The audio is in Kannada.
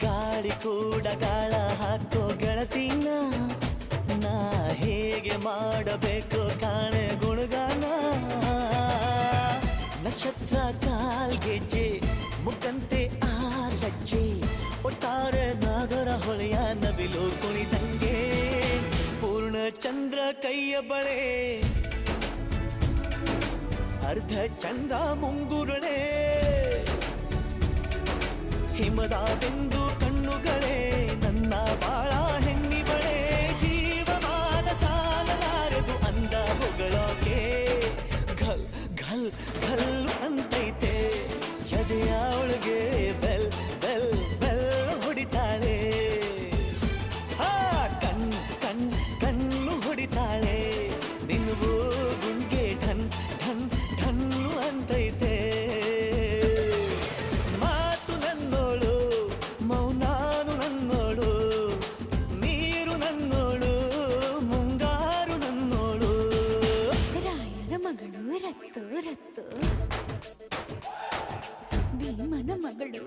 ಗಾಳಿ ಕೂಡ ಗಾಳ ಹಾಕೋ ಗೆಳತಿನ ನಾ ಹೇಗೆ ಮಾಡಬೇಕು ಕಾಣೆ ಗುಣಗಾನ ನಕ್ಷತ್ರ ಕಾಲ್ಗೆಜ್ಜೆ ಮುಖಂತೆ ಆ ಲಜ್ಜೆ ಒಟ್ಟಾರೆ ನಾಗರ ಹೊಳೆಯ ನವಿಲು ಕುಣಿದಂಗೆ ಪೂರ್ಣ ಚಂದ್ರ ಕೈಯ ಬಳೆ ಅರ್ಧ ಚಂದ್ರ ಮುಂಗುರುಳೆ ಹಿಮದ ಬಿಂದು ಕಣ್ಣುಗಳೇ ನನ್ನ ಬಾಳ ಹೆಣ್ಣಿ ಬಳೆ ಜೀವಮಾನ ಸಾಲಲಾರದು ಅಂದ ಹೊಗಳೋಕೆ ಘಲ್ ಘಲ್ ಘಲ್ ಅಂತೈತೆ ಎದೆಯ ಒಳಗೆ ಬೆಲ್ ಬೆಲ್ ಬೆಲ್ ಹೊಡಿತಾಳೆ ಹಾ ಕಣ್ ಕಣ್ ಕಣ್ಣು ಹೊಡಿತಾಳೆ ದಿನವೂ ಗುಂಗೆ ಢನ್ ಢನ್ ಢನ್ನು ಅಂತೈತೆ ಮಾತು ನನ್ನೋಳು ಮೌನಾನು ನನ್ನೋಳು ನೀರು ನನ್ನೋಳು ಮುಂಗಾರು ನನ್ನೋಳು ರಾಯನ ಮಗಳು ರತ್ತು ರತ್ತು ಭೀಮನ ಮಗಳು